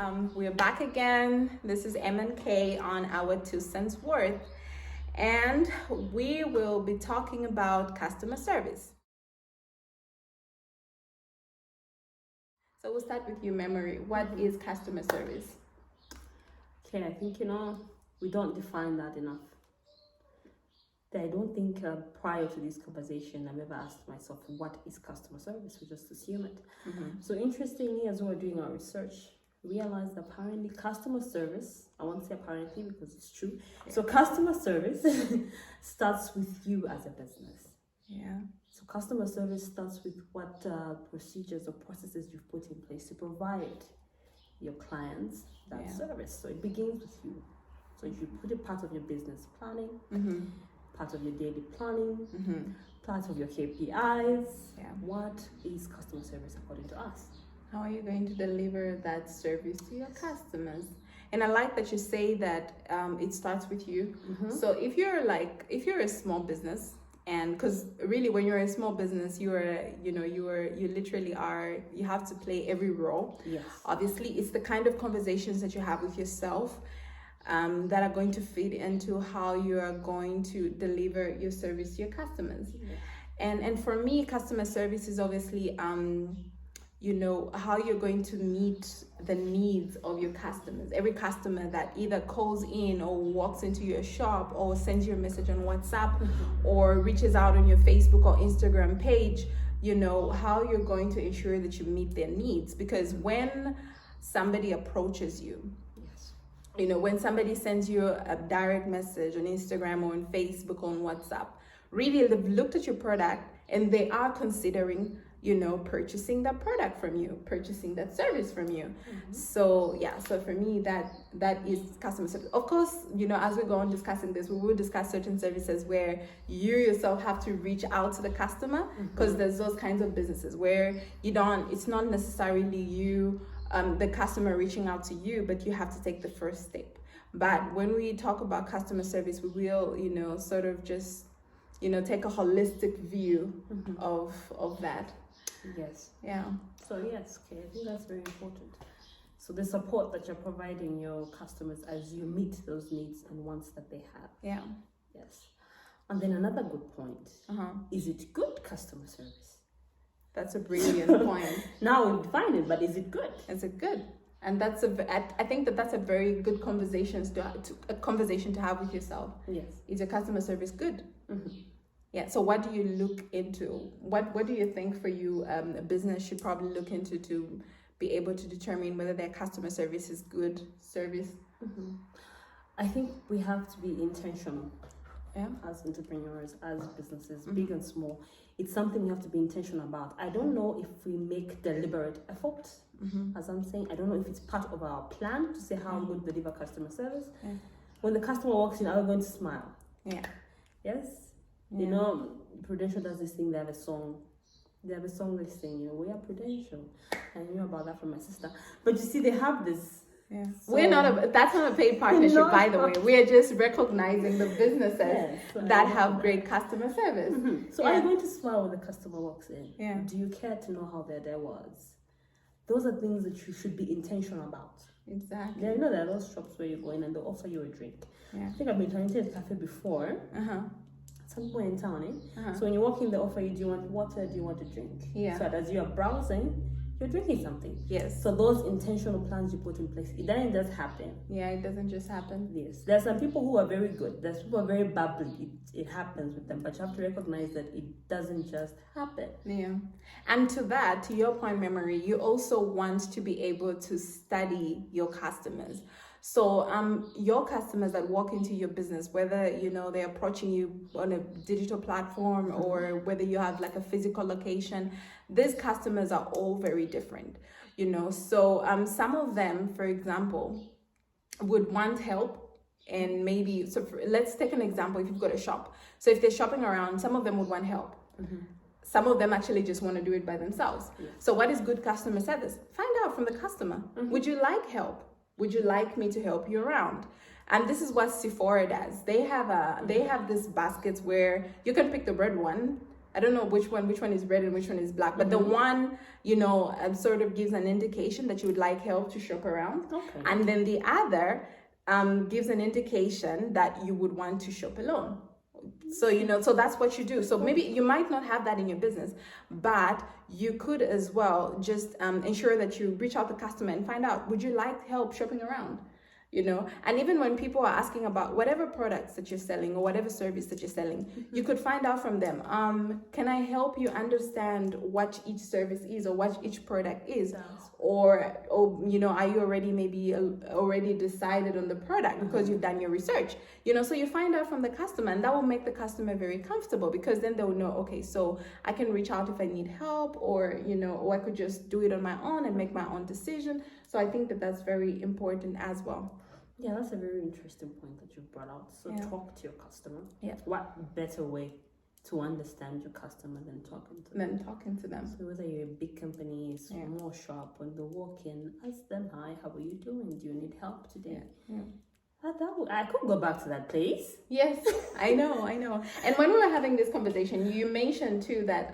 We're back again. This is M&K on our 2 cents worth, and we will be talking about customer service. So we'll start with your memory. What is customer service? Okay, I think, we don't define that enough. I don't think prior to this conversation, I've ever asked myself, what is customer service? We just assume it. So interestingly, as we were doing our research, we realized apparently customer service, I won't say apparently because it's true. Yeah. So customer service starts with you as a business. Yeah. So customer service starts with what procedures or processes you've put in place to provide your clients that service. So it begins with you. So if you put it part of your business planning, part of your daily planning, part of your KPIs, what is customer service according to us? How are you going to deliver that service to your customers? And I like that you say that it starts with you. So if you're a small business, and because really when you're a small business, you literally you have to play every role. Yes. Obviously, it's the kind of conversations that you have with yourself that are going to feed into how you are going to deliver your service to your customers. And for me, customer service is obviously how you're going to meet the needs of your customers. Every customer that either calls in or walks into your shop or sends you a message on WhatsApp or reaches out on your Facebook or Instagram page, how you're going to ensure that you meet their needs. Because when somebody approaches you, when somebody sends you a direct message on Instagram or on Facebook or on WhatsApp, really they've looked at your product and they are considering purchasing that product from you, purchasing that service from you. So for me, that is customer service. Of course, as we go on discussing this, we will discuss certain services where you yourself have to reach out to the customer, because there's those kinds of businesses where it's not necessarily you, the customer reaching out to you, but you have to take the first step. But when we talk about customer service, we will, sort of just, take a holistic view of that. Yes. Yeah. So yes, okay, I think that's very important. So the support that you're providing your customers as you meet those needs and wants that they have. Yeah. Yes. And then another good point. Is it good customer service? That's a brilliant point. Now we define it, but is it good? Is it good? And I think that's a very good conversation to have with yourself. Yes. Is your customer service good? Yeah. So what do you look into? What do you think for you a business should probably look into to be able to determine whether their customer service is good service? I think we have to be intentional. Yeah. As entrepreneurs, as businesses, big and small. It's something we have to be intentional about. I don't know if we make deliberate effort, as I'm saying. I don't know if it's part of our plan to say how we would deliver customer service. Yeah. When the customer walks in, are we going to smile? Yeah. Yes? Yeah. Prudential does this thing. They have a song they sing, we are Prudential. I knew about that from my sister. But you see, they have this. Yeah. That's not a paid partnership, by the way. We are just recognizing the businesses that have great customer service. So are you going to smile when the customer walks in? Yeah. Do you care to know how their day was? Those are things that you should be intentional about. Exactly. There are those shops where you go in and they'll offer you a drink. Yeah. I think I've been trying to a cafe before. Somewhere in town, So when you walk in, they offer you, do you want water, do you want a drink? Yeah. So that as you are browsing, you're drinking something. Yes. So those intentional plans you put in place, it doesn't just happen. Yeah, it doesn't just happen. Yes. There are some people who are very good. There's people who are very bubbly. It happens with them. But you have to recognize that it doesn't just happen. Yeah. And to your point, Memory, you also want to be able to study your customers. So your customers that walk into your business, whether they're approaching you on a digital platform or whether you have like a physical location, these customers are all very different. So some of them, for example, would want help, and maybe let's take an example. If you've got a shop, so if they're shopping around, some of them would want help. Some of them actually just want to do it by themselves. So what is good customer service? Find out from the customer. Would you like help? Would you like me to help you around? And this is what Sephora does. They have these baskets where you can pick the red one, I don't know which one is red and which one is black, but the one, sort of gives an indication that you would like help to shop around. Okay. And then the other gives an indication that you would want to shop alone. So, so that's what you do. So maybe you might not have that in your business, but you could as well just ensure that you reach out to the customer and find out, would you like help shopping around? And even when people are asking about whatever products that you're selling or whatever service that you're selling, you could find out from them, can I help you understand what each service is or what each product is? Or are you already decided on the product because you've done your research? So you find out from the customer, and that will make the customer very comfortable, because then they'll know, okay, so I can reach out if I need help, or I could just do it on my own and make my own decision. So I think that that's very important as well. Yeah, that's a very interesting point that you brought out. So talk to your customer. Yeah. What better way to understand your customer than talking to them? So whether you're a big company, a small shop, when they walk in, ask them, hi, how are you doing? Do you need help today? Yeah. I could go back to that place. Yes, I know. And when we were having this conversation, you mentioned too that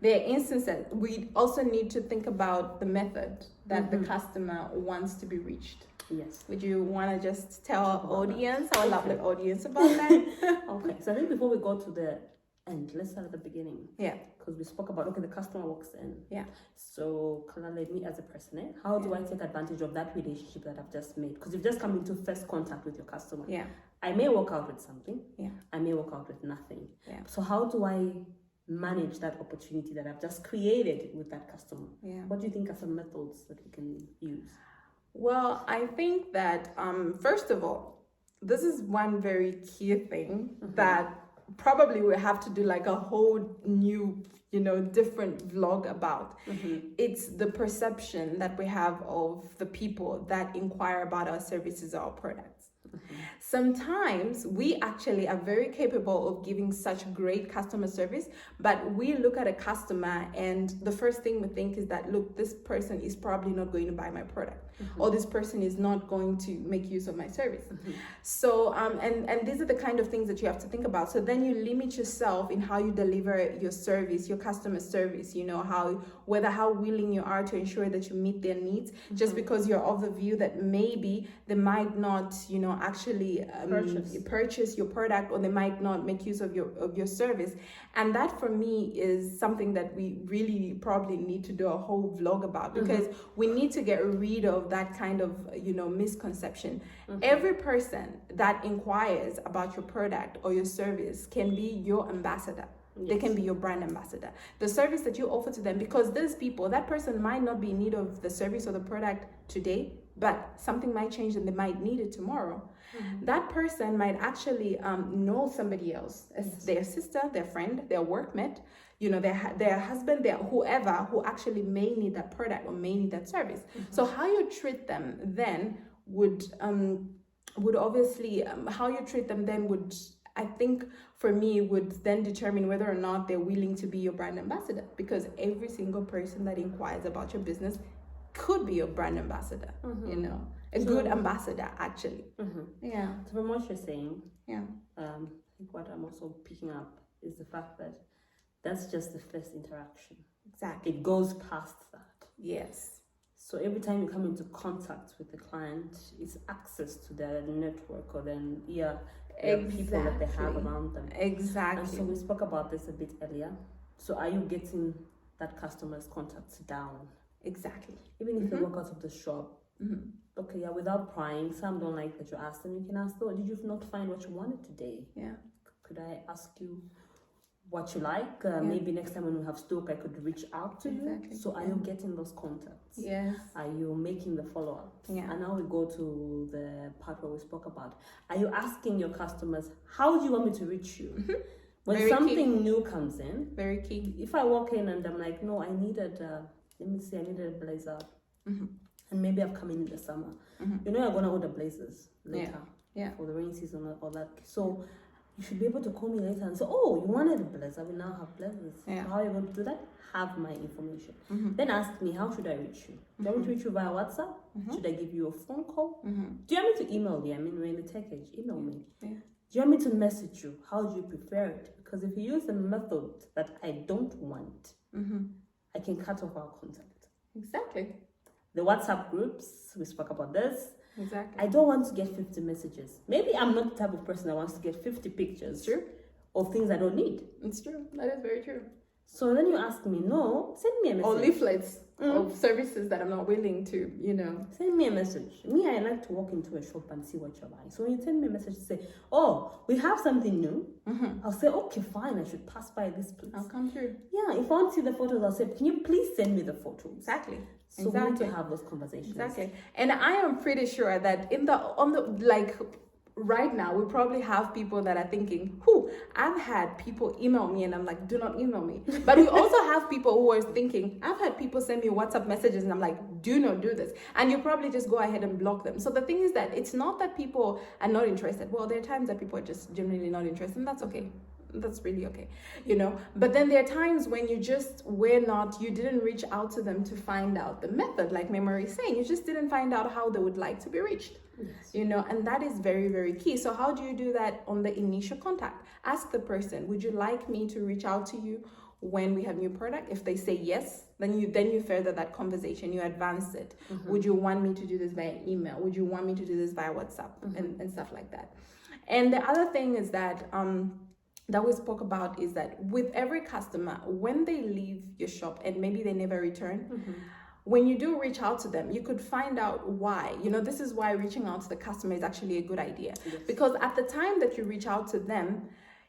there are instances we also need to think about the method that the customer wants to be reached. Yes. Would you want to just tell our lovely audience about that? Okay, so I think before we go to the end, let's start at the beginning. Yeah. Because we spoke about, the customer walks in. Yeah. So, clearly, me as a person, how do I take advantage of that relationship that I've just made? Because you've just come into first contact with your customer. Yeah. I may walk out with something. Yeah. I may walk out with nothing. Yeah. So, how do I manage that opportunity that I've just created with that customer? Yeah. What do you think are some methods that we can use? Well, I think that, first of all, this is one very key thing that probably we'll have to do like a whole new, different vlog about. It's the perception that we have of the people that inquire about our services or our products. Sometimes we actually are very capable of giving such great customer service, but we look at a customer and the first thing we think is that, look, this person is probably not going to buy my product, or this person is not going to make use of my service. So, and these are the kind of things that you have to think about. So then you limit yourself in how you deliver your service, your customer service, how willing you are to ensure that you meet their needs, just because you're of the view that maybe they might not, actually purchase your product, or they might not make use of your service. And that for me is something that we really probably need to do a whole vlog about, because we need to get rid of that kind of misconception. Every person that inquires about your product or your service can be your ambassador. Yes. They can be your brand ambassador. The service that you offer to them, because those people, that person might not be in need of the service or the product today, but something might change and they might need it tomorrow. That person might actually know somebody else, as their sister, their friend, their workmate, their husband, their whoever who actually may need that product or may need that service. So how you treat them then would obviously, how you treat them then would, I think for me, would then determine whether or not they're willing to be your brand ambassador, because every single person that inquires about your business could be your brand ambassador, good ambassador actually. Yeah. So from what you're saying, I think what I'm also picking up is the fact that that's just the first interaction. Exactly. It goes past that. Yes. So every time you come into contact with the client, it's access to their network or then people that they have around them. Exactly. And so we spoke about this a bit earlier. So are you getting that customer's contacts down? Exactly. Even if they walk out of the shop, okay, without prying, some don't like that you ask them. You can ask, did you not find what you wanted today? Yeah. Could I ask you what you like? Maybe next time when we have stock, I could reach out to you. So are you getting those contacts? Yes. Are you making the follow-ups? Yeah. And now we go to the part where we spoke about. Are you asking your customers, how do you want me to reach you? When very something key. New comes in. Very key. If I walk in and I'm like, no, I needed a blazer. And maybe I've come in the summer. You're going to order blazers later. Yeah. For the rainy season or that. So you should be able to call me later and say, oh, you wanted a blazer. We now have blazers. Yeah. So how are you going to do that? Have my information. Then ask me, how should I reach you? Do I want to reach you via WhatsApp? Should I give you a phone call? Do you want me to email you? I mean, we're in the tech age. Email me. Yeah. Do you want me to message you? How do you prefer it? Because if you use a method that I don't want, I can cut off our contact. Exactly. The WhatsApp groups, we spoke about this. Exactly. I don't want to get 50 messages. Maybe I'm not the type of person that wants to get 50 pictures of things I don't need. It's true. That is very true. So then you ask me, no, send me a message. Or leaflets of services that I'm not willing to, Send me a message. Me, I like to walk into a shop and see what you're buying. So when you send me a message to say, oh, we have something new, I'll say, okay, fine, I should pass by this place. I'll come through. Yeah, if I want to see the photos, I'll say, can you please send me the photos? Exactly. So we need to have those conversations. Exactly. And I am pretty sure that right now, we probably have people that are thinking, I've had people email me and I'm like, do not email me. But we also have people who are thinking, I've had people send me WhatsApp messages and I'm like, do not do this. And you probably just go ahead and block them. So the thing is that it's not that people are not interested. Well, there are times that people are just genuinely not interested, and that's okay. That's really okay, but then there are times when you didn't reach out to them to find out the method, like Memory is saying, you just didn't find out how they would like to be reached. Yes. And that is very, very key. So how do you do that on the initial contact? Ask the person, would you like me to reach out to you when we have new product? If they say yes, then you further that conversation, you advance it. Would you want me to do this via email? Would you want me to do this via WhatsApp and stuff like that? And the other thing is that that we spoke about is that with every customer, when they leave your shop and maybe they never return, when you do reach out to them, you could find out why. This is why reaching out to the customer is actually a good idea. Yes. Because at the time that you reach out to them,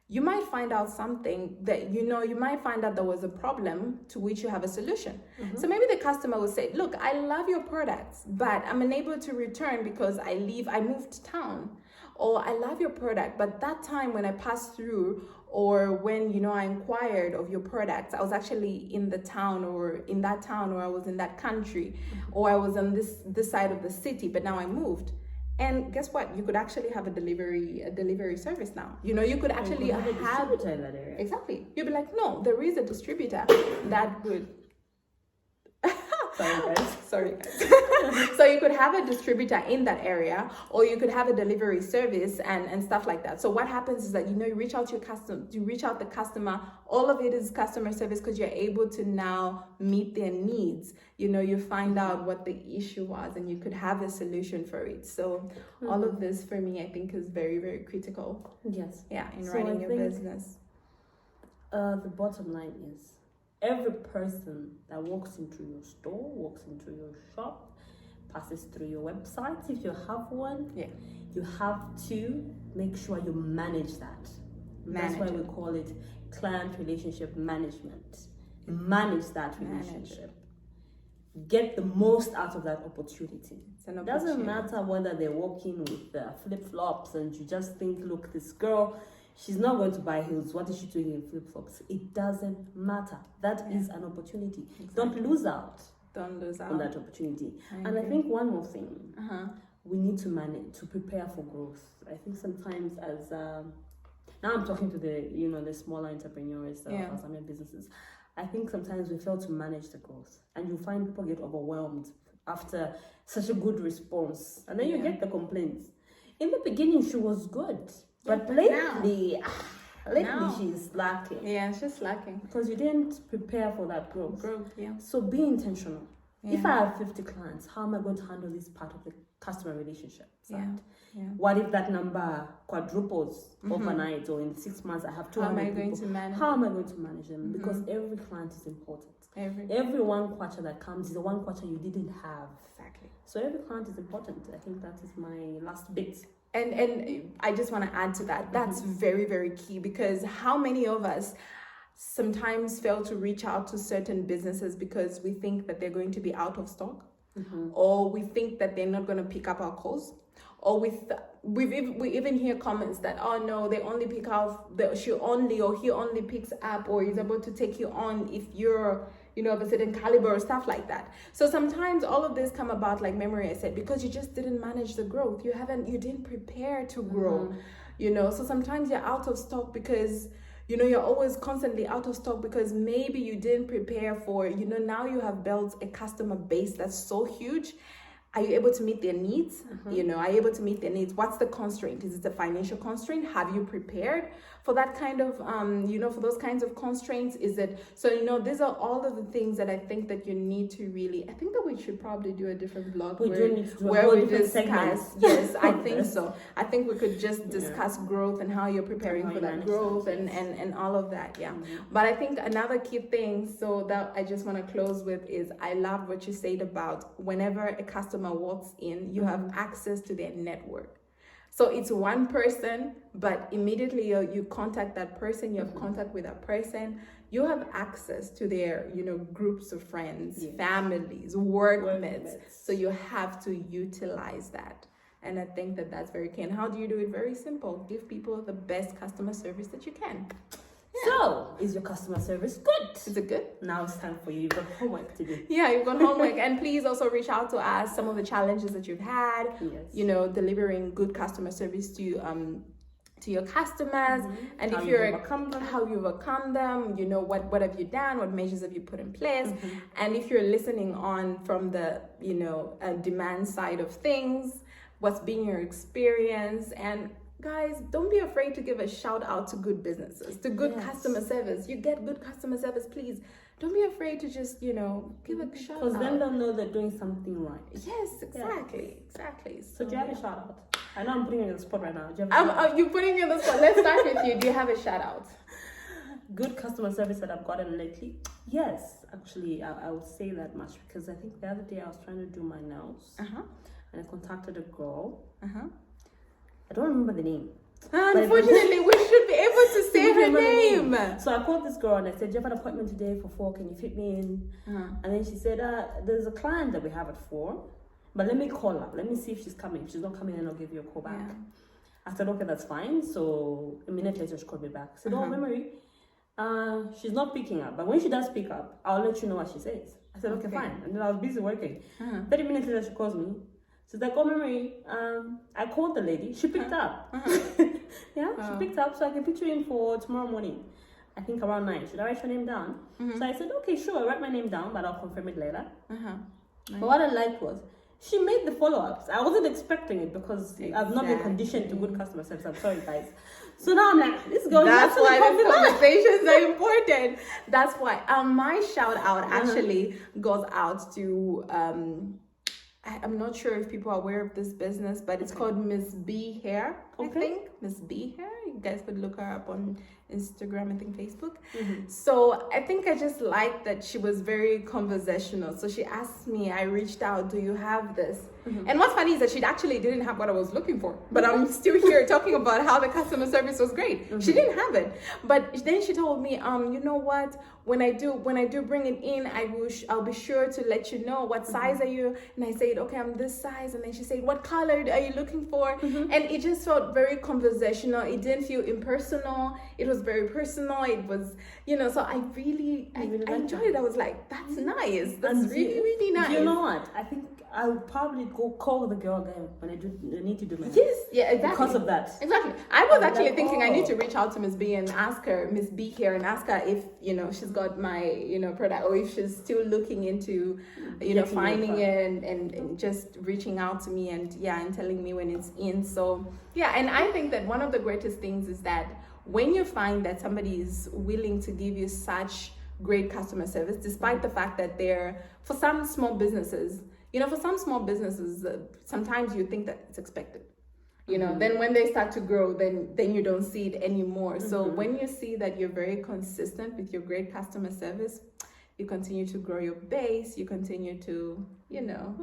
you might find out something that, you might find out there was a problem to which you have a solution. So maybe the customer will say, look, I love your products, but I'm unable to return because I moved town. Or I love your product, but that time when I passed through or when, I inquired of your products, I was actually in that town or I was in that country or I was on this side of the city, but now I moved. And guess what? You could actually have a delivery service now. You could actually have a distributor in that area. Exactly. You'd be like, no, there is a distributor that would. Sorry guys. So you could have a distributor in that area, or you could have a delivery service and stuff like that. So what happens is that you reach out to the customer. All of it is customer service because you're able to now meet their needs. You find out what the issue was and you could have a solution for it. So all of this for me, I think, is very, very critical. Yes. Yeah, in running your business. The bottom line is, every person that walks into your store, walks into your shop, passes through your website, if you have one, you have to make sure you manage that. That's why we call it client relationship management. Manage that relationship. Get the most out of that opportunity. It doesn't matter whether they're walking with flip-flops and you just think, look, this girl, she's not going to buy heels. What is she doing in flip-flops? It doesn't matter. That is an opportunity. Exactly. Don't lose out on that opportunity. And I think one more thing, we need to manage, to prepare for growth. I think sometimes as, now I'm talking to the smaller entrepreneurs, some businesses. I think sometimes we fail to manage the growth. And you find people get overwhelmed after such a good response. And then you get the complaints. In the beginning, she was good. But lately she's lacking. Yeah, she's lacking. Because you didn't prepare for that growth. Yeah. So be intentional. Yeah. If I have 50 clients, how am I going to handle this part of the customer relationship side? Yeah. What if that number quadruples overnight, or in 6 months I have 200 people? How am I going to manage them? Because every client is important. Every one quarter that comes is the one quarter you didn't have. Exactly. So every client is important. I think that is my last bit. And I just want to add to that. That's very, very key, because how many of us sometimes fail to reach out to certain businesses because we think that they're going to be out of stock, or we think that they're not going to pick up our calls, or we even hear comments that, oh no, they only pick up, he only picks up or is able to take you on if you're of a certain caliber or stuff like that. So sometimes all of this come about, like Memory I said, because you just didn't manage the growth. You didn't prepare to grow, So sometimes you're out of stock because, you're always constantly out of stock because maybe you didn't prepare for, now you have built a customer base that's so huge. are you able to meet their needs? You know, are you able to meet their needs? What's the constraint? Is it a financial constraint? Have you prepared for that kind of, you know, for those kinds of constraints? Is it, so, you know, these are all of the things that I think that you need to really, I think that we should probably do a different vlog where we discuss, yes, I think so. I think we could just discuss growth and how you're preparing for that growth and all of that, But I think another key thing, so that I just want to close with is, I love what you said about whenever a customer walks in, you have access to their network. So it's one person, but immediately you contact that person, you have contact with that person, you have access to their, you know, groups of friends, families, workmates. So you have to utilize that. And I think that that's very key. And how do you do it? Very simple. Give people the best customer service that you can. So, is your customer service good? Is it good? Now it's time for you. You've got homework to do. Yeah, you've got homework. And please also reach out to us, some of the challenges that you've had, you know, delivering good customer service to your customers, and how if you're how you overcome them, you know, what have you done, what measures have you put in place, and if you're listening on from the, you know, demand side of things, what's been your experience. And guys, don't be afraid to give a shout out to good businesses, to good customer service. You get good customer service, please. Don't be afraid to just, you know, give a shout out. Because then they'll know they're doing something right. Yes, exactly. So do you have a shout out? I know I'm putting you on the spot right now. You're putting me on the spot. Let's start with you. Do you have a shout out? Good customer service that I've gotten lately? Yes, actually, I would say that much, because I think the other day I was trying to do my nails and I contacted a girl. I don't remember the name. Unfortunately, we should be able to say her name. So I called this girl and I said, do you have an appointment today for 4? Can you fit me in? And then she said, there's a client that we have at 4, but let me call her. Let me see if she's coming. If she's not coming, then I'll give you a call back. I said, okay, that's fine. So a minute later, she called me back. I said, oh, memory, she's not picking up. But when she does pick up, I'll let you know what she says. I said, okay, fine. And then I was busy working. 30 minutes later, she calls me. She's like, oh, memory, I called the lady. She picked up. She picked up, so I can put you in for tomorrow morning. I think around 9. Should I write your name down? So I said, okay, sure, I'll write my name down, but I'll confirm it later. But what I liked was, she made the follow-ups. I wasn't expecting it because I've not been conditioned to good customer service. I'm sorry, guys. So now I'm like, this girl. That's why these conversations are important. That's why. My shout out actually goes out to I'm not sure if people are aware of this business, but it's called Miss B Hair. I think Miss B Hair. You guys could look her up on Instagram, I think Facebook. So I think I just liked that she was very conversational. So she asked me, I reached out, do you have this? And what's funny is that she actually didn't have what I was looking for, but I'm still here talking about how the customer service was great. She didn't have it, but then she told me, you know what? When I do bring it in, I'll be sure to let you know what size are you. And I said, okay, I'm this size. And then she said, what color are you looking for? And it just felt very conversational. It didn't feel impersonal. It was very personal. It was, you know, so I enjoyed it. I was like, that's nice. That's really, really nice. You know what? I think I would probably go call the girl again when I need to do my exactly. Because of that. Exactly. I was actually thinking I need to reach out to Miss B and ask her, Miss B here, and ask her if, you know, she's got my, you know, product, or if she's still looking into, you know, finding it and just reaching out to me and telling me when it's in. So and I think that one of the greatest things is that when you find that somebody is willing to give you such great customer service, despite the fact that for some small businesses, sometimes you think that it's expected. You know, then when they start to grow, then you don't see it anymore. So when you see that you're very consistent with your great customer service, you continue to grow your base, you continue to, you know,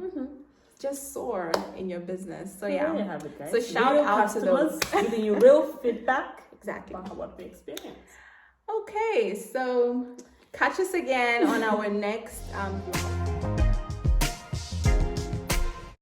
just soar in your business. So there you have it, guys. So shout out to those giving you real feedback about what they experience. Okay, so catch us again on our next vlog.